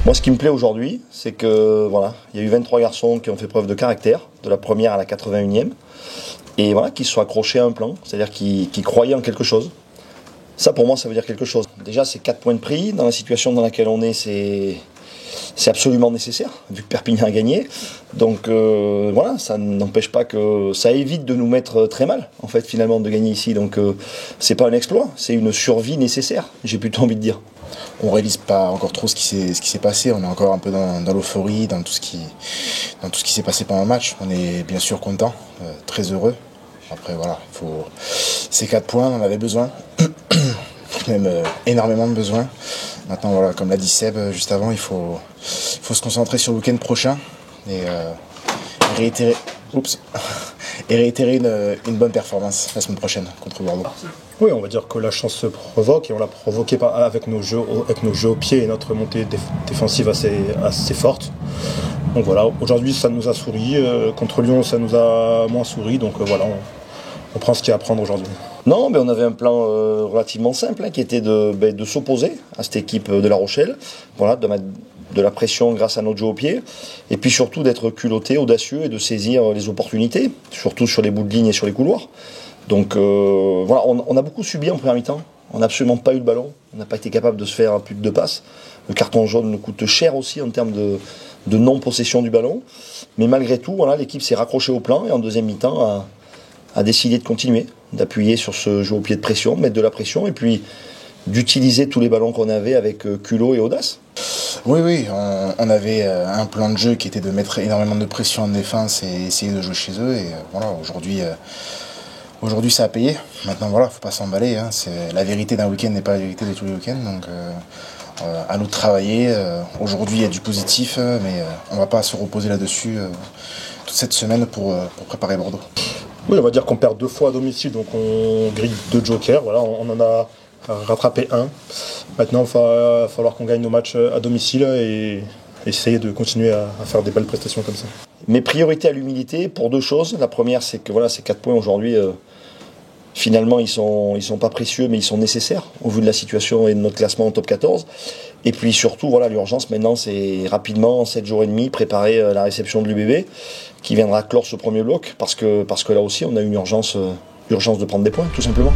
Moi, ce qui me plaît aujourd'hui, c'est que voilà, il y a eu 23 garçons qui ont fait preuve de caractère, de la première à la 81e, et voilà, qui se sont accrochés à un plan, c'est-à-dire qui croyaient en quelque chose. Ça, pour moi, ça veut dire quelque chose. Déjà, c'est 4 points de prix. Dans la situation dans laquelle on est, c'est absolument nécessaire, vu que Perpignan a gagné. Donc voilà, ça n'empêche pas que ça évite de nous mettre très mal, en fait, finalement, de gagner ici. Donc c'est pas un exploit, c'est une survie nécessaire, j'ai plutôt envie de dire. On réalise pas encore trop ce qui s'est passé. On est encore un peu dans l'euphorie, dans tout ce qui s'est passé pendant le match. On est bien sûr content, très heureux. Après voilà, ces 4 points, on en avait besoin, même énormément de besoin. Maintenant voilà, comme l'a dit Seb juste avant, il faut se concentrer sur le week-end prochain et réitérer une bonne performance la semaine prochaine contre Bordeaux. Oui, on va dire que la chance se provoque et on l'a provoqué avec nos jeux au pied et notre montée défensive assez forte. Donc voilà, aujourd'hui ça nous a souri, contre Lyon ça nous a moins souri, donc voilà, on prend ce qu'il y a à prendre aujourd'hui. Non, mais on avait un plan relativement simple qui était de s'opposer à cette équipe de La Rochelle, voilà, de mettre de la pression grâce à notre jeu au pied, et puis surtout d'être culotté, audacieux et de saisir les opportunités, surtout sur les bouts de ligne et sur les couloirs. Donc voilà, on a beaucoup subi en première mi-temps, on n'a absolument pas eu le ballon, on n'a pas été capable de se faire plus de 2 passes. Le carton jaune nous coûte cher aussi en termes de non-possession du ballon, mais malgré tout, voilà, l'équipe s'est raccrochée au plan et en deuxième mi-temps a décidé de continuer, d'appuyer sur ce jeu au pied de pression, mettre de la pression et puis d'utiliser tous les ballons qu'on avait avec culot et audace. Oui, on avait un plan de jeu qui était de mettre énormément de pression en défense et essayer de jouer chez eux. Et voilà, aujourd'hui ça a payé. Maintenant voilà, faut pas s'emballer. La vérité d'un week-end n'est pas la vérité de tous les week-ends. Donc à nous de travailler. Aujourd'hui il y a du positif, mais on va pas se reposer là-dessus toute cette semaine pour préparer Bordeaux. Oui, on va dire qu'on perd 2 fois à domicile, donc on grille 2 jokers. Voilà, on en a rattrapé 1. Maintenant, il va falloir qu'on gagne nos matchs à domicile et essayer de continuer à faire des belles prestations comme ça. Mes priorités à l'humilité pour 2 choses. La première, c'est que voilà, ces 4 points aujourd'hui, finalement, ils sont pas précieux, mais ils sont nécessaires au vu de la situation et de notre classement en top 14. Et puis surtout, voilà, l'urgence maintenant, c'est rapidement, en 7 jours et demi, préparer la réception de l'UBB qui viendra clore ce premier bloc parce que là aussi, on a une urgence de prendre des points, tout simplement.